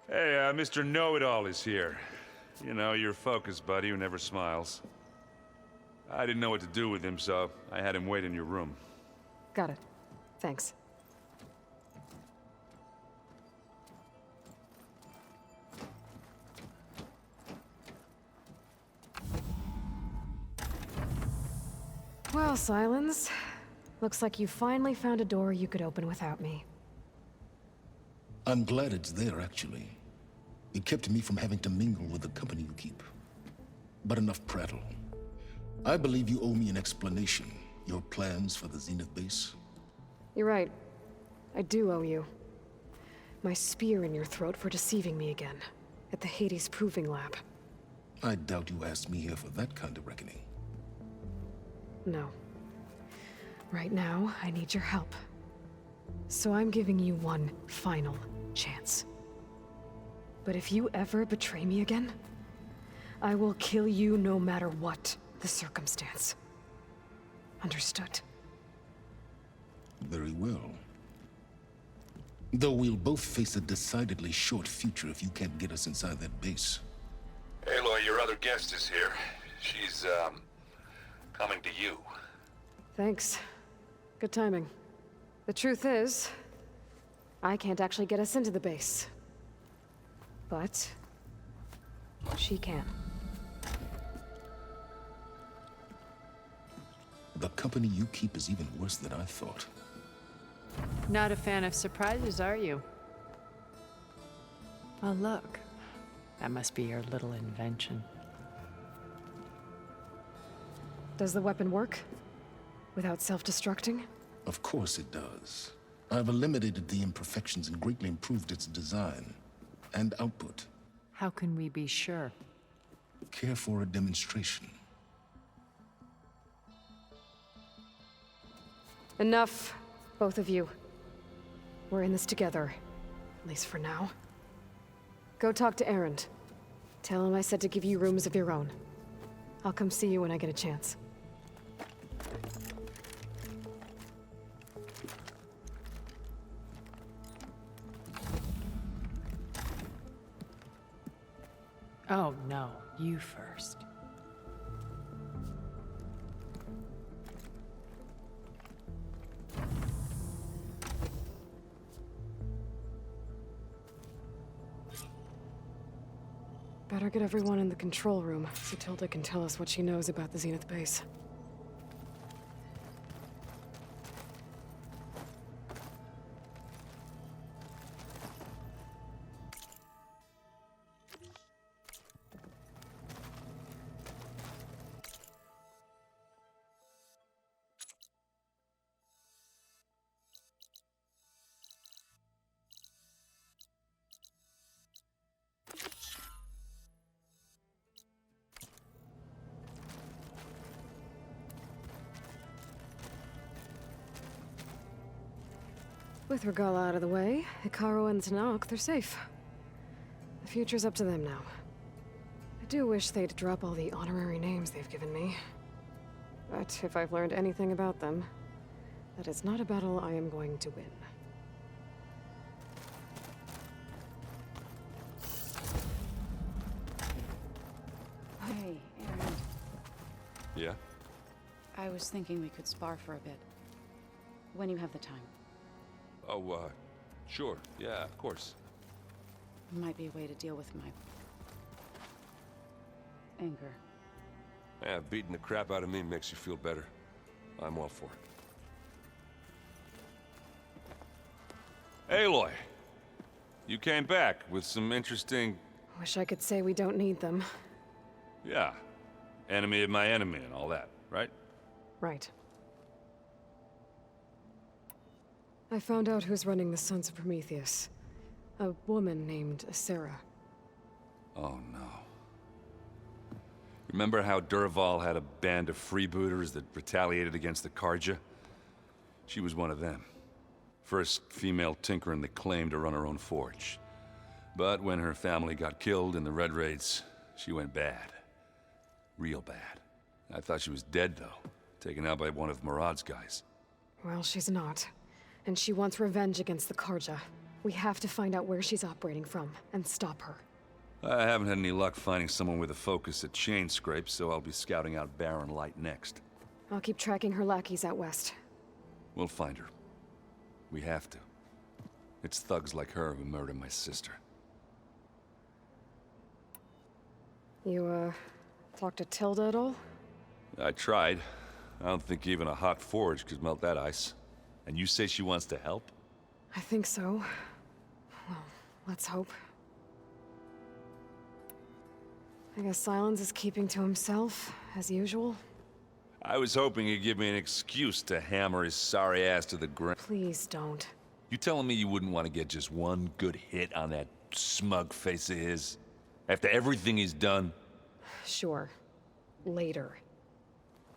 Hey, Mr. Know-It-All is here. You know, your focus buddy who never smiles. I didn't know what to do with him, so I had him wait in your room. Got it. Thanks. Well, Silence. Looks like you finally found a door you could open without me. I'm glad it's there, actually. It kept me from having to mingle with the company you keep. But enough prattle. I believe you owe me an explanation. Your plans for the Zenith base? You're right. I do owe you. My spear in your throat for deceiving me again. At the Hades Proving Lab. I doubt you asked me here for that kind of reckoning. No. Right now, I need your help. So I'm giving you one final chance. But if you ever betray me again, I will kill you no matter what the circumstance. Understood? Very well. Though we'll both face a decidedly short future if you can't get us inside that base. Aloy, your other guest is here. She's, coming to you. Thanks. Good timing. The truth is, I can't actually get us into the base. But she can. The company you keep is even worse than I thought. Not a fan of surprises, are you? Oh, look. That must be your little invention. Does the weapon work? Without self-destructing? Of course it does. I've eliminated the imperfections and greatly improved its design and output. How can we be sure? Care for a demonstration? Enough, both of you. We're in this together, at least for now. Go talk to Erend. Tell him I said to give you rooms of your own. I'll come see you when I get a chance. Oh, no. You first. Better get everyone in the control room so Tilda can tell us what she knows about the Zenith base. With Regala out of the way, Hikaru and Tanakh, they're safe. The future's up to them now. I do wish they'd drop all the honorary names they've given me. But if I've learned anything about them, that is not a battle I am going to win. Hey, Aaron. Yeah? I was thinking we could spar for a bit. When you have the time. Oh, sure. Yeah, of course. Might be a way to deal with my... anger. Yeah, beating the crap out of me makes you feel better. I'm all for it. Aloy! You came back with some interesting... Wish I could say we don't need them. Yeah. Enemy of my enemy and all that, right? Right. I found out who's running the Sons of Prometheus. A woman named Sarah. Oh no. Remember how Durval had a band of freebooters that retaliated against the Karja? She was one of them. First female tinker in the claim to run her own forge. But when her family got killed in the Red Raids, she went bad. Real bad. I thought she was dead, though. Taken out by one of Murad's guys. Well, she's not. And she wants revenge against the Karja. We have to find out where she's operating from, and stop her. I haven't had any luck finding someone with a focus at chain scrapes, so I'll be scouting out Barren Light next. I'll keep tracking her lackeys out west. We'll find her. We have to. It's thugs like her who murdered my sister. You, talked to Tilda at all? I tried. I don't think even a hot forge could melt that ice. And you say she wants to help? I think so. Well, let's hope. I guess Silence is keeping to himself, as usual. I was hoping he'd give me an excuse to hammer his sorry ass to the ground. Please don't. You telling me you wouldn't want to get just one good hit on that smug face of his? After everything he's done? Sure. Later.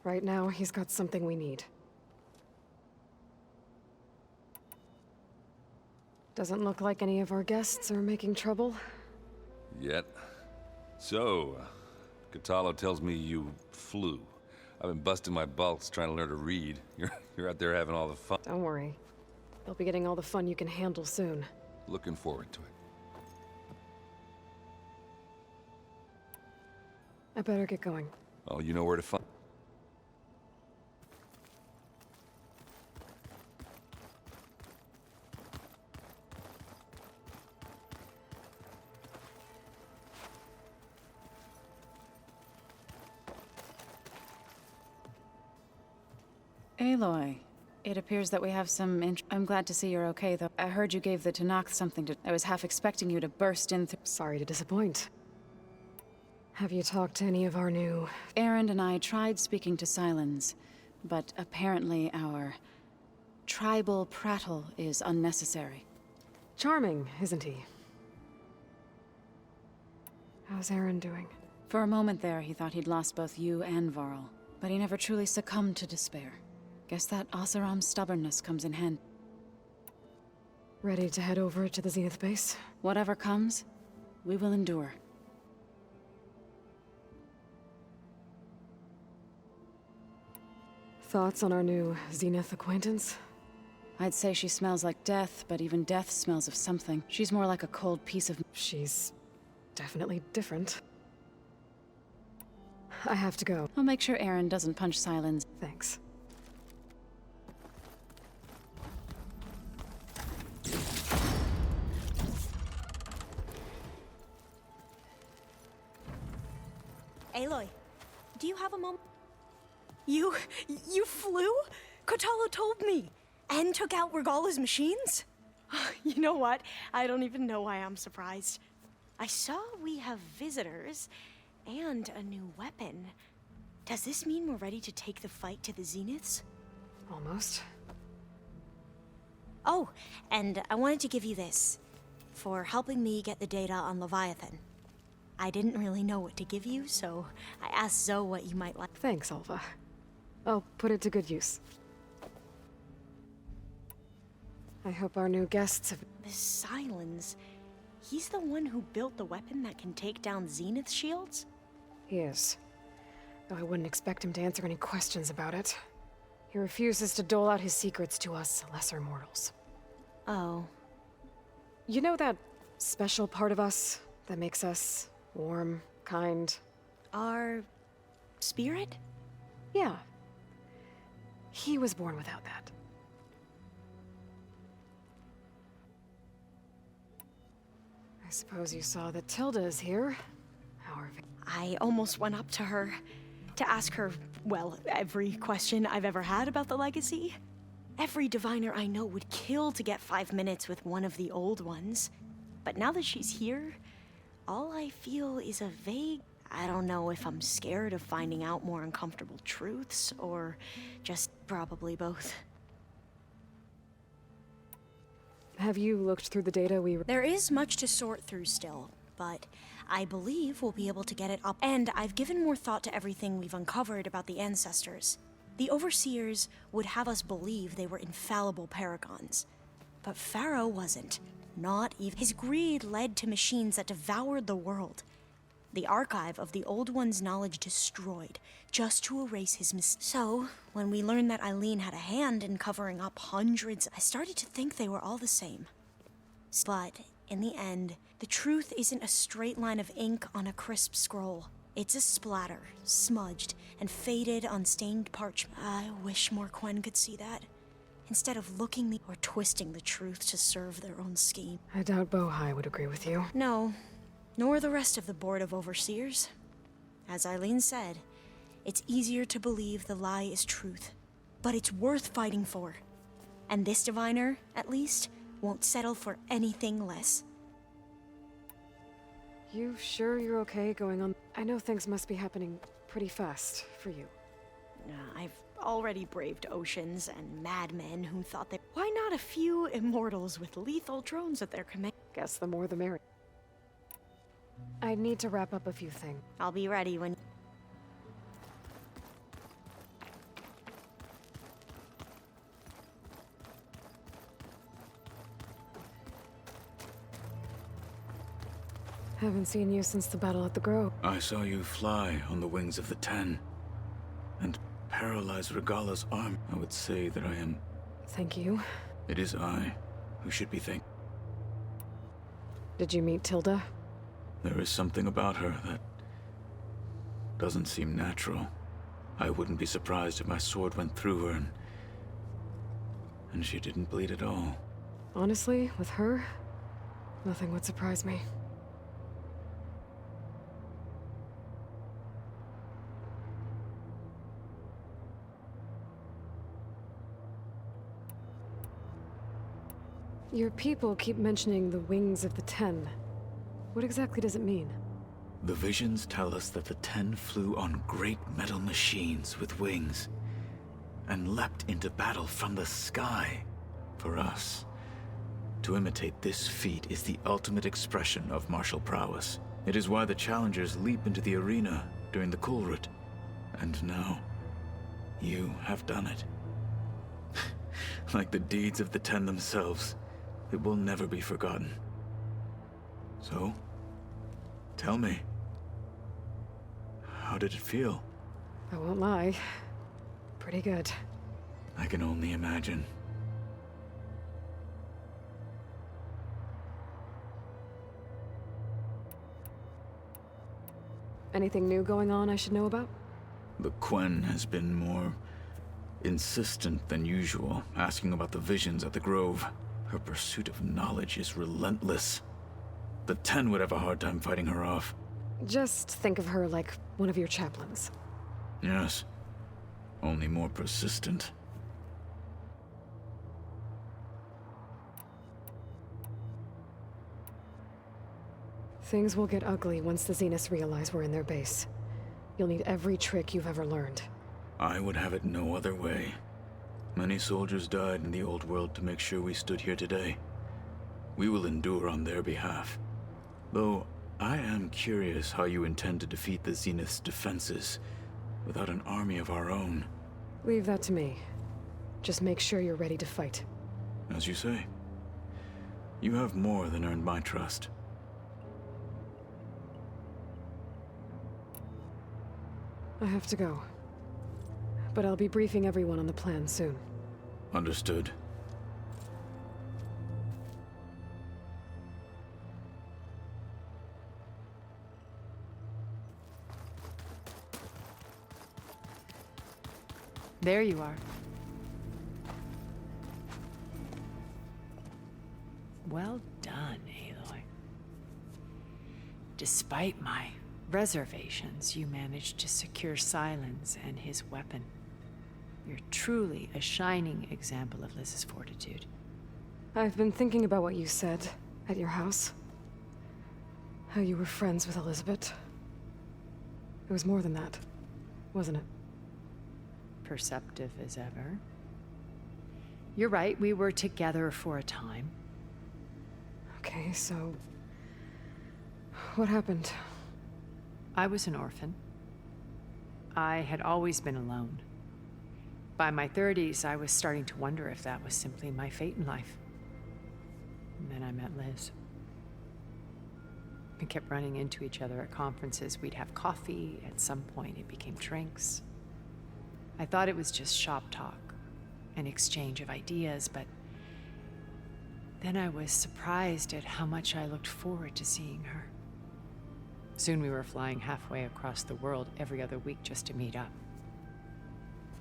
Right now, he's got something we need. Doesn't look like any of our guests are making trouble. Yet. So, Catalo tells me you flew. I've been busting my balls trying to learn to read. You're out there having all the fun. Don't worry. You'll be getting all the fun you can handle soon. Looking forward to it. I better get going. Oh, you know where to find. Aloy, it appears that we have some I'm glad to see you're okay, though. I heard you gave the Tanakh something to... I was half expecting you to burst in through... Sorry to disappoint. Have you talked to any of our new... Aaron and I tried speaking to Silence, but apparently our tribal prattle is unnecessary. Charming, isn't he? How's Aaron doing? For a moment there, he thought he'd lost both you and Varl, but he never truly succumbed to despair. Guess that Oseram's stubbornness comes in hand. Ready to head over to the Zenith base? Whatever comes, we will endure. Thoughts on our new Zenith acquaintance? I'd say she smells like death, but even death smells of something. She's more like a cold piece of... She's definitely different. I have to go. I'll make sure Aaron doesn't punch Silence. Thanks. Aloy, do you have a moment? You flew? Kotalo told me. And took out Regala's machines? You know what? I don't even know why I'm surprised. I saw we have visitors and a new weapon. Does this mean we're ready to take the fight to the Zeniths? Almost. Oh, and I wanted to give you this for helping me get the data on Leviathan. I didn't really know what to give you, so I asked Zoe what you might like. Thanks, Alva. I'll put it to good use. I hope our new guests have... This Silence, he's the one who built the weapon that can take down Zenith shields? He is. Though I wouldn't expect him to answer any questions about it. He refuses to dole out his secrets to us lesser mortals. Oh. You know that special part of us that makes us warm, kind? Our spirit? Yeah. He was born without that. I suppose you saw that Tilda is here. I almost went up to her to ask her, well, every question I've ever had about the legacy. Every diviner I know would kill to get 5 minutes with one of the old ones. But now that she's here, all I feel is a vague... I don't know if I'm scared of finding out more uncomfortable truths, or just probably both. Have you looked through the data we... There is much to sort through still, but I believe we'll be able to get it up. And I've given more thought to everything we've uncovered about the ancestors. The Overseers would have us believe they were infallible paragons. But Pharaoh wasn't. Not even. His greed led to machines that devoured the world. The archive of the Old One's knowledge destroyed, just to erase his So, when we learned that Eileen had a hand in covering up hundreds, I started to think they were all the same. But in the end, the truth isn't a straight line of ink on a crisp scroll. It's a splatter, smudged and faded on stained parchment. I wish more Quen could see that, instead of looking or twisting the truth to serve their own scheme. I doubt Bohai would agree with you. No, nor the rest of the Board of Overseers. As Eileen said, it's easier to believe the lie is truth, but it's worth fighting for. And this diviner, at least, won't settle for anything less. You sure you're okay going on? I know things must be happening pretty fast for you. I've already braved oceans and madmen who thought that. Why not a few immortals with lethal drones at their command? Guess the more the merrier. I need to wrap up a few things. I'll be ready when. Haven't seen you since the battle at the Grove. I saw you fly on the wings of the Ten, and paralyze Regala's arm. I would say that I am... Thank you. It is I who should be thanked. Did you meet Tilda? There is something about her that doesn't seem natural. I wouldn't be surprised if my sword went through her and she didn't bleed at all. Honestly, with her, nothing would surprise me. Your people keep mentioning the wings of the Ten. What exactly does it mean? The visions tell us that the Ten flew on great metal machines with wings, and leapt into battle from the sky. For us, to imitate this feat is the ultimate expression of martial prowess. It is why the challengers leap into the arena during the Kulrut. And now, you have done it. Like the deeds of the Ten themselves, it will never be forgotten. So, tell me, how did it feel? I won't lie. Pretty good. I can only imagine. Anything new going on I should know about? The Quen has been more insistent than usual, asking about the visions at the Grove. Her pursuit of knowledge is relentless. The Ten would have a hard time fighting her off. Just think of her like one of your chaplains. Yes, only more persistent. Things will get ugly once the Zeniths realize we're in their base. You'll need every trick you've ever learned. I would have it no other way. Many soldiers died in the old world to make sure we stood here today. We will endure on their behalf. Though, I am curious how you intend to defeat the Zenith's defenses without an army of our own. Leave that to me. Just make sure you're ready to fight. As you say. You have more than earned my trust. I have to go. But I'll be briefing everyone on the plan soon. Understood. There you are. Well done, Aloy. Despite my reservations, you managed to secure Silence and his weapon. You're truly a shining example of Liz's fortitude. I've been thinking about what you said at your house. How you were friends with Elizabeth. It was more than that, wasn't it? Perceptive as ever. You're right, we were together for a time. Okay, so... what happened? I was an orphan. I had always been alone. By my 30s, I was starting to wonder if that was simply my fate in life. And then I met Liz. We kept running into each other at conferences. We'd have coffee. At some point, it became drinks. I thought it was just shop talk, an exchange of ideas, but Then I was surprised at how much I looked forward to seeing her. Soon we were flying halfway across the world every other week just to meet up.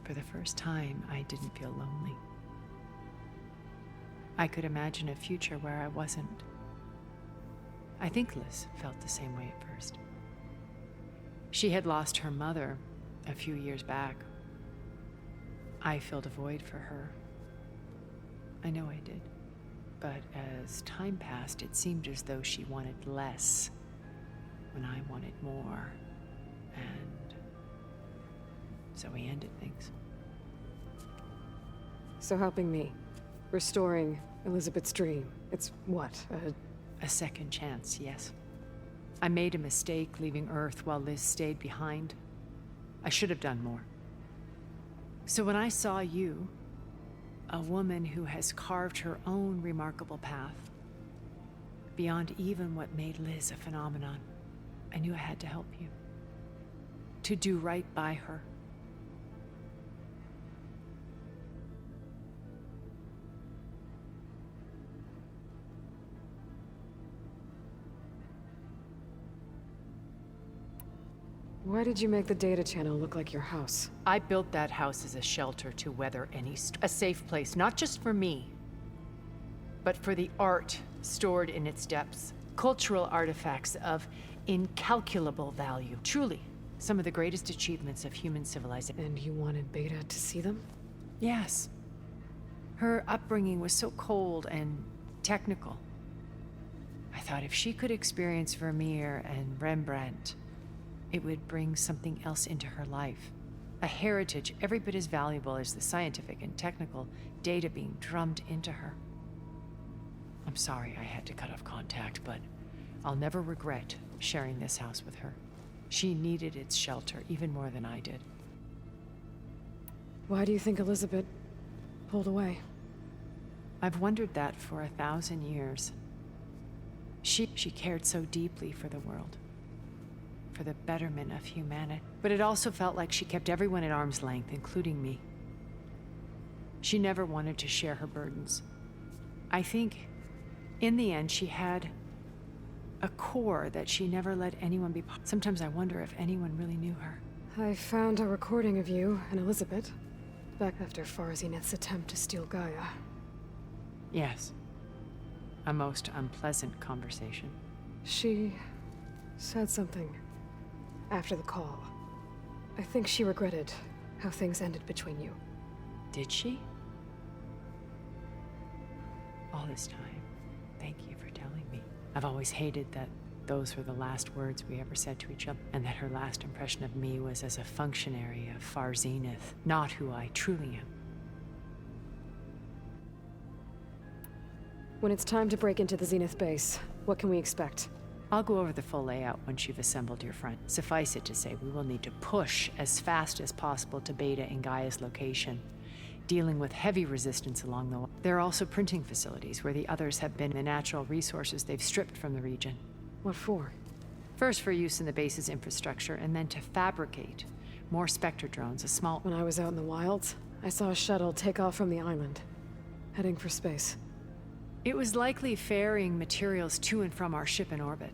For the first time, I didn't feel lonely. I could imagine a future where I wasn't. I think Liz felt the same way at first. She had lost her mother a few years back. I filled a void for her. I know I did. But as time passed, it seemed as though she wanted less when I wanted more. And so we ended things. So helping me, restoring Elizabeth's dream, it's what, A second chance, yes. I made a mistake leaving Earth while Liz stayed behind. I should have done more. So when I saw you, a woman who has carved her own remarkable path, beyond even what made Liz a phenomenon, I knew I had to help you. To do right by her. Why did you make the data channel look like your house? I built that house as a shelter to weather any a safe place, not just for me, but for the art stored in its depths. Cultural artifacts of incalculable value. Truly, some of the greatest achievements of human civilization. And you wanted Beta to see them? Yes. Her upbringing was so cold and technical. I thought if she could experience Vermeer and Rembrandt, it would bring something else into her life. A heritage every bit as valuable as the scientific and technical data being drummed into her. I'm sorry I had to cut off contact, but I'll never regret sharing this house with her. She needed its shelter even more than I did. Why do you think Elizabeth pulled away? I've wondered that for 1,000 years. She cared so deeply for the world. For the betterment of humanity. But it also felt like she kept everyone at arm's length, including me. She never wanted to share her burdens. I think, in the end, she had a core that she never let anyone be part. Sometimes I wonder if anyone really knew her. I found a recording of you and Elizabeth back after Farzineth's attempt to steal Gaia. Yes. A most unpleasant conversation. She said something after the call. I think she regretted how things ended between you. Did she? All this time, thank you for telling me. I've always hated that those were the last words we ever said to each other, and that her last impression of me was as a functionary of Far Zenith, not who I truly am. When it's time to break into the Zenith base, what can we expect? I'll go over the full layout once you've assembled your front. Suffice it to say, we will need to push as fast as possible to Beta and Gaia's location, dealing with heavy resistance along the way. There are also printing facilities where the others have been the natural resources they've stripped from the region. What for? First for use in the base's infrastructure, and then to fabricate more Spectre drones, a small... When I was out in the wilds, I saw a shuttle take off from the island, heading for space. It was likely ferrying materials to and from our ship in orbit.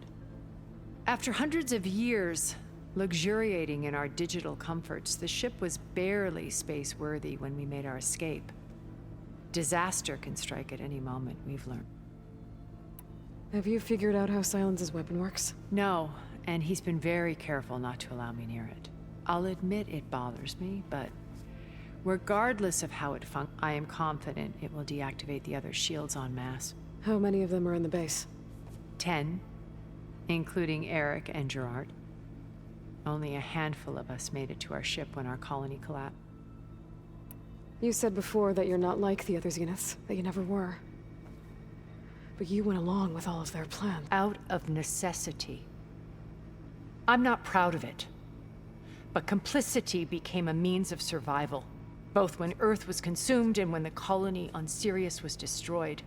After hundreds of years luxuriating in our digital comforts, the ship was barely space-worthy when we made our escape. Disaster can strike at any moment, we've learned. Have you figured out how Silence's weapon works? No, and he's been very careful not to allow me near it. I'll admit it bothers me, but regardless of how it functions, I am confident it will deactivate the other shields en masse. How many of them are in the base? 10, including Eric and Gerard. Only a handful of us made it to our ship when our colony collapsed. You said before that you're not like the other Zeniths, that you never were. But you went along with all of their plans. Out of necessity. I'm not proud of it. But complicity became a means of survival, both when Earth was consumed and when the colony on Sirius was destroyed.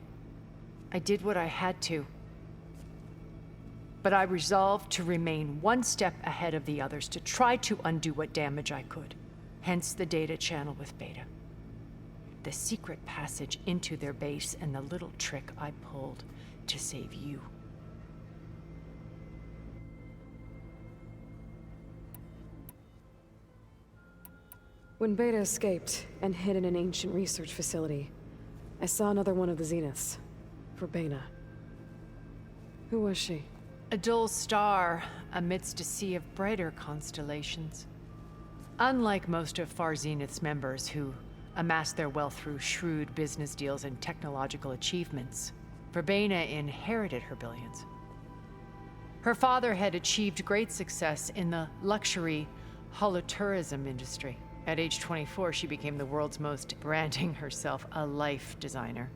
I did what I had to. But I resolved to remain one step ahead of the others, to try to undo what damage I could. Hence the data channel with Beta. the secret passage into their base and the little trick I pulled to save you. When Beta escaped and hid in an ancient research facility, I saw another one of the Zeniths. Verbena. Who was she? A dull star amidst a sea of brighter constellations. Unlike most of Far Zenith's members who amassed their wealth through shrewd business deals and technological achievements, Verbena inherited her billions. Her father had achieved great success in the luxury holotourism industry. At age 24, she became the world's most, branding herself a life designer.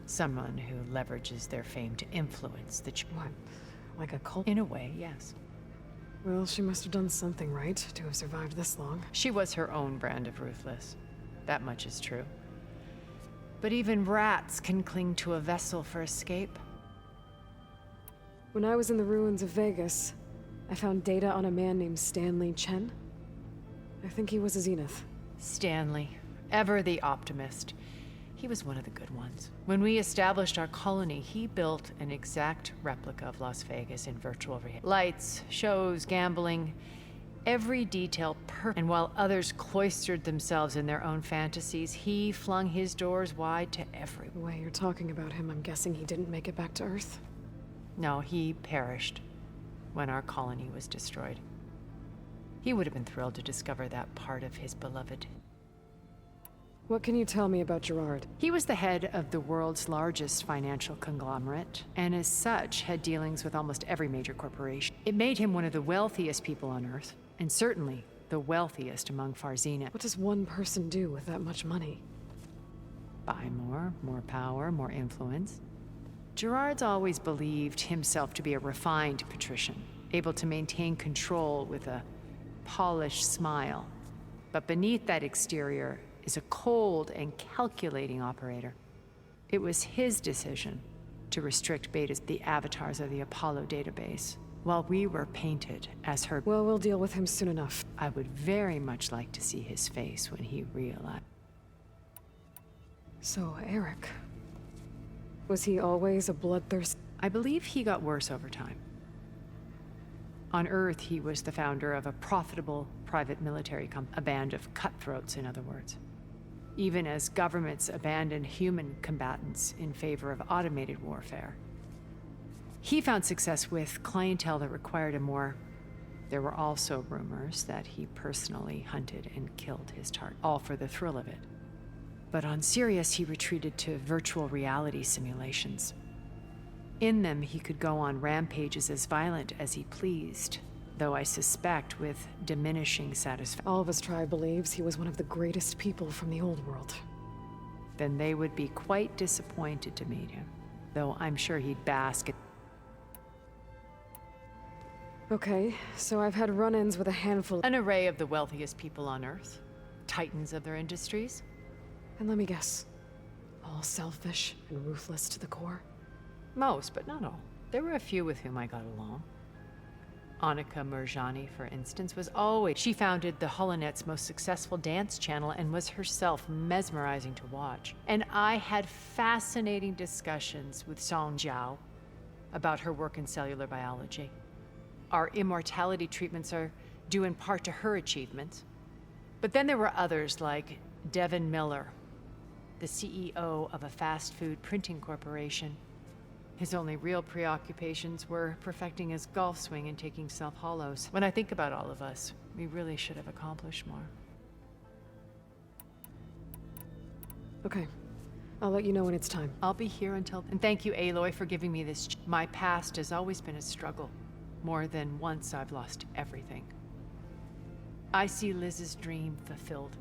Someone who leverages their fame to influence the What? Like a cult? In a way, yes. Well, she must have done something right to have survived this long. She was her own brand of ruthless. That much is true. But even rats can cling to a vessel for escape. When I was in the ruins of Vegas, I found data on a man named Stanley Chen. I think he was a Zenith. Stanley, ever the optimist. He was one of the good ones. When we established our colony, he built an exact replica of Las Vegas in virtual reality. Lights, shows, gambling, every detail perfect. And while others cloistered themselves in their own fantasies, he flung his doors wide to everyone. The way you're talking about him, I'm guessing he didn't make it back to Earth. No, he perished when our colony was destroyed. He would have been thrilled to discover that part of his beloved. What can you tell me about Gerard? He was the head of the world's largest financial conglomerate, and as such, had dealings with almost every major corporation. It made him one of the wealthiest people on Earth, and certainly the wealthiest among Far Zenith. What does one person do with that much money? Buy more power, more influence. Gerard's always believed himself to be a refined patrician, able to maintain control with a polished smile. But beneath that exterior is a cold and calculating operator. It was his decision to restrict Beta's the avatars of the Apollo database, while we were painted as her. Well, we'll deal with him soon enough. I would very much like to see his face when he realized. So, Eric. Was he always a bloodthirst? I believe he got worse over time. On Earth, he was the founder of a profitable private military company, a band of cutthroats, in other words. Even as governments abandoned human combatants in favor of automated warfare. He found success with clientele that required a more... There were also rumors that he personally hunted and killed his target, all for the thrill of it. But on Sirius, he retreated to virtual reality simulations. In them, he could go on rampages as violent as he pleased, though I suspect with diminishing satisfaction. All of his tribe believes he was one of the greatest people from the old world. Then they would be quite disappointed to meet him, though I'm sure he'd bask. Okay, so I've had run-ins with a handful. An array of the wealthiest people on Earth, titans of their industries. And let me guess, all selfish and ruthless to the core? Most, but not all. There were a few with whom I got along. Annika Murjani, for instance, was always... She founded the Holonet's most successful dance channel and was herself mesmerizing to watch. And I had fascinating discussions with Song Jiao about her work in cellular biology. Our immortality treatments are due in part to her achievements. But then there were others like Devin Miller, the CEO of a fast food printing corporation. His only real preoccupations were perfecting his golf swing and taking self-hollows. When I think about all of us, we really should have accomplished more. Okay. I'll let you know when it's time. I'll be here until... And thank you, Aloy, for giving me this... My past has always been a struggle. More than once I've lost everything. I see Liz's dream fulfilled.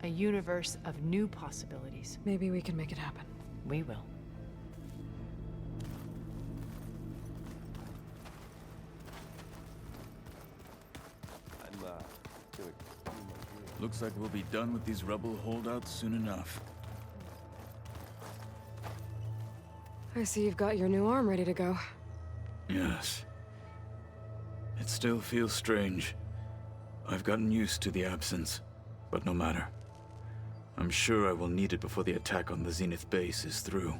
A universe of new possibilities. Maybe we can make it happen. We will. Looks like we'll be done with these rebel holdouts soon enough. I see you've got your new arm ready to go. Yes. It still feels strange. I've gotten used to the absence, but no matter. I'm sure I will need it before the attack on the Zenith base is through.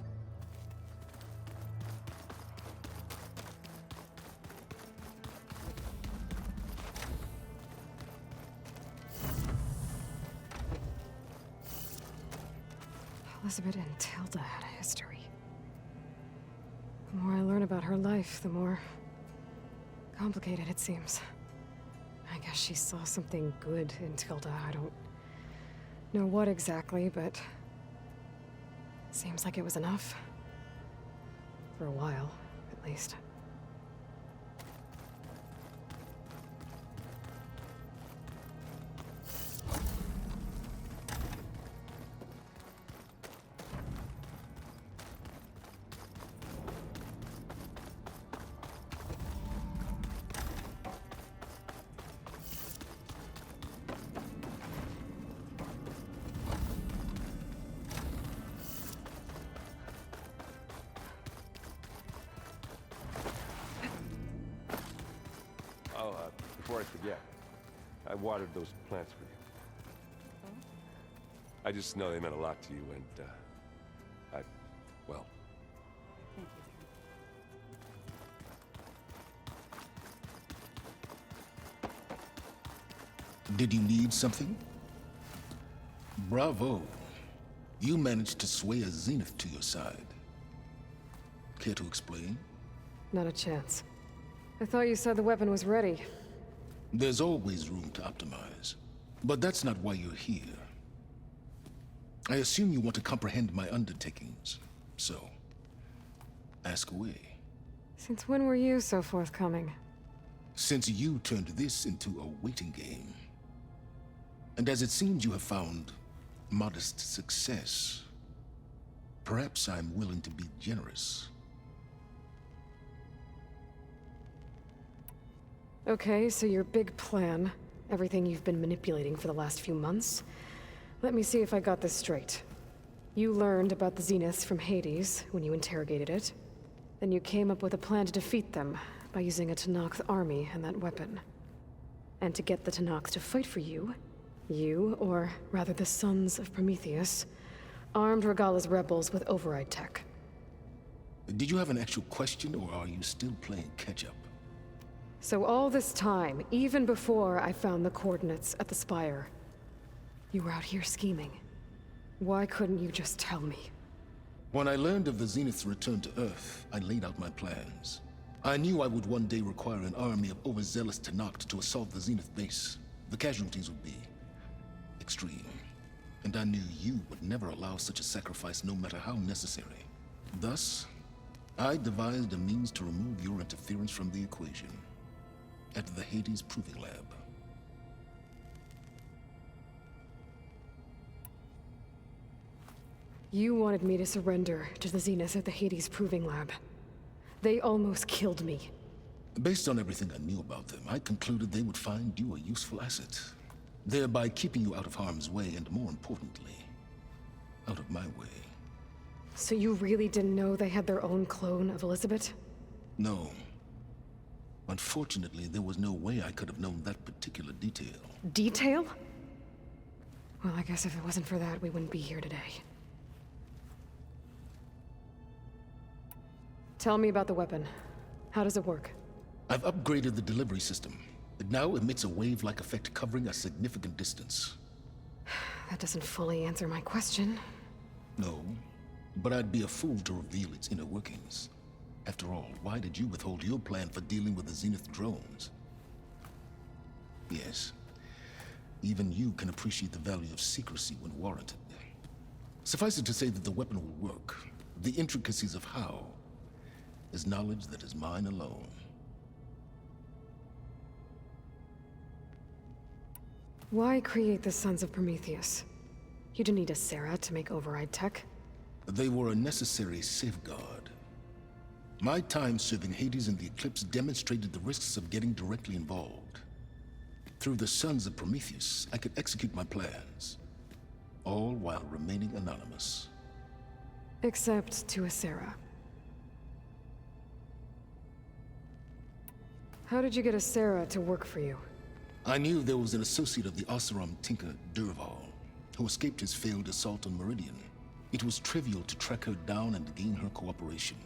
Elizabeth and Tilda had a history. The more I learn about her life, the more complicated it seems. I guess she saw something good in Tilda. I don't know what exactly, but seems like it was enough. For a while, at least. Before I forget, I watered those plants for you. I just know they meant a lot to you, and, well... Did you need something? Bravo. You managed to sway a Zenith to your side. Care to explain? Not a chance. I thought you said the weapon was ready. There's always room to optimize. But that's not why you're here. I assume you want to comprehend my undertakings. So, ask away. Since when were you so forthcoming? Since you turned this into a waiting game. And as it seems you have found modest success, perhaps I'm willing to be generous. Okay, so your big plan, everything you've been manipulating for the last few months. Let me see if I got this straight. You learned about the Zeniths from Hades when you interrogated it. Then you came up with a plan to defeat them by using a Tenakth army and that weapon. And to get the Tenakth to fight for you, or rather the Sons of Prometheus, armed Regalla's rebels with override tech. Did you have an actual question, or are you still playing catch-up? So all this time, even before I found the coordinates at the Spire, you were out here scheming. Why couldn't you just tell me? When I learned of the Zenith's return to Earth, I laid out my plans. I knew I would one day require an army of overzealous Tenakth to assault the Zenith base. The casualties would be extreme. And I knew you would never allow such a sacrifice, no matter how necessary. Thus, I devised a means to remove your interference from the equation. At the Hades Proving Lab. You wanted me to surrender to the Zeniths at the Hades Proving Lab. They almost killed me. Based on everything I knew about them, I concluded they would find you a useful asset, thereby keeping you out of harm's way and, more importantly, out of my way. So you really didn't know they had their own clone of Elizabeth? No. Unfortunately, there was no way I could have known that particular detail. Detail? Well, I guess if it wasn't for that, we wouldn't be here today. Tell me about the weapon. How does it work? I've upgraded the delivery system. It now emits a wave-like effect covering a significant distance. That doesn't fully answer my question. No, but I'd be a fool to reveal its inner workings. After all, why did you withhold your plan for dealing with the Zenith drones? Yes, even you can appreciate the value of secrecy when warranted. Suffice it to say that the weapon will work. The intricacies of how is knowledge that is mine alone. Why create the Sons of Prometheus? You didn't need a Sarah to make override tech. They were a necessary safeguard. My time serving Hades in the Eclipse demonstrated the risks of getting directly involved. Through the Sons of Prometheus, I could execute my plans, all while remaining anonymous. Except to a Sarah. How did you get a Sarah to work for you? I knew there was an associate of the Oseram tinker, Durval. who escaped his failed assault on Meridian. It was trivial to track her down and gain her cooperation.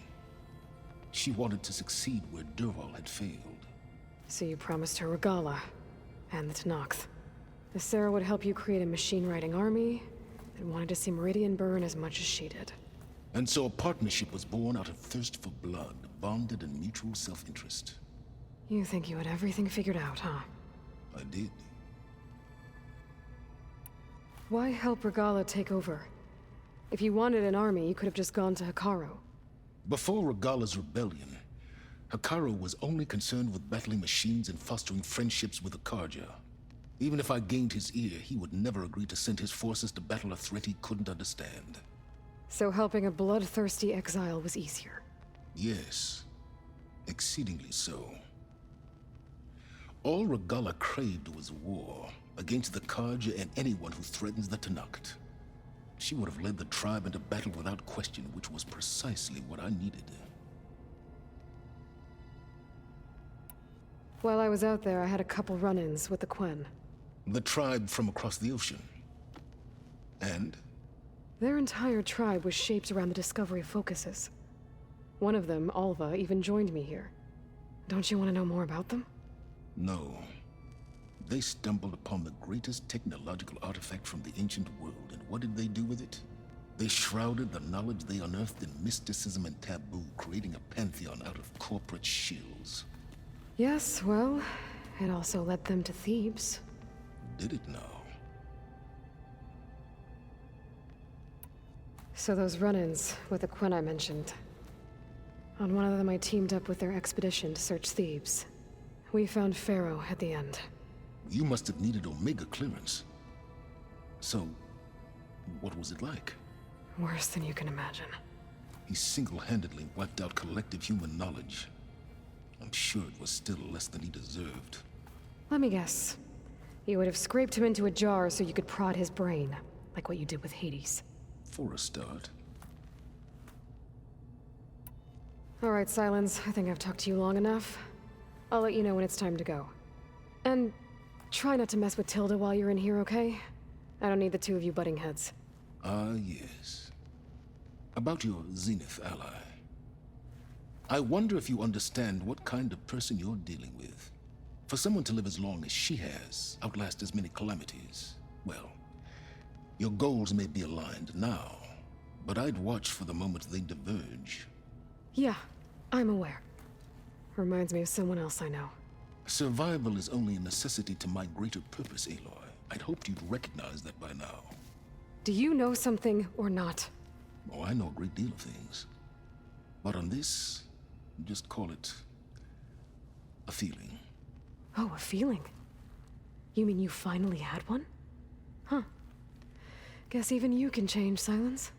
She wanted to succeed where Durval had failed. So you promised her Regala, and the Tenakth. If Sarah would help you create a machine-riding army, and wanted to see Meridian burn as much as she did. And so a partnership was born out of thirst for blood, bonded in mutual self-interest. You think you had everything figured out, huh? I did. Why help Regala take over? If you wanted an army, you could have just gone to Hikaru. Before Regala's rebellion, Hikaru was only concerned with battling machines and fostering friendships with the Karja. Even if I gained his ear, he would never agree to send his forces to battle a threat he couldn't understand. So helping a bloodthirsty exile was easier? Yes, exceedingly so. All Regala craved was war, against the Karja and anyone who threatens the Tenakth. She would have led the tribe into battle without question, which was precisely what I needed. While I was out there, I had a couple run-ins with the Quen. The tribe from across the ocean. And? Their entire tribe was shaped around the discovery of focuses. One of them, Alva, even joined me here. Don't you want to know more about them? No. They stumbled upon the greatest technological artifact from the ancient world, and what did they do with it? They shrouded the knowledge they unearthed in mysticism and taboo, creating a pantheon out of corporate shills. Yes, well, it also led them to Thebes. Did it now? So those run-ins with the Quen I mentioned. On one of them I teamed up with their expedition to search Thebes. We found Pharaoh at the end. You must have needed Omega clearance. So, what was it like? Worse than you can imagine. He single-handedly wiped out collective human knowledge. I'm sure it was still less than he deserved. Let me guess. You would have scraped him into a jar so you could prod his brain, like what you did with Hades. For a start. All right, Silence. I think I've talked to you long enough. I'll let you know when it's time to go. And try not to mess with Tilda while you're in here, okay? I don't need the two of you butting heads. Ah, yes. About your Zenith ally. I wonder if you understand what kind of person you're dealing with. For someone to live as long as she has, outlast as many calamities, well, your goals may be aligned now, but I'd watch for the moment they diverge. Yeah, I'm aware. Reminds me of someone else I know. Survival is only a necessity to my greater purpose, Aloy. I'd hoped you'd recognize that by now. Do you know something or not? Oh, I know a great deal of things. But on this, just call it a feeling. Oh, a feeling? You mean you finally had one? Huh. Guess even you can change, Silence.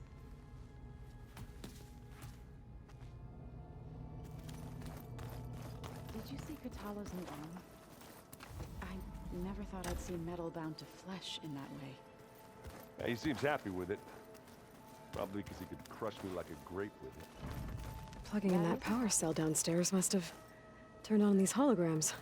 Did you see Katala's new arm? I never thought I'd see metal bound to flesh in that way. Yeah, he seems happy with it. Probably because he could crush me like a grape with it. Plugging in that power cell downstairs must have turned on these holograms.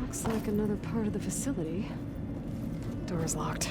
Looks like another part of the facility. Door's locked.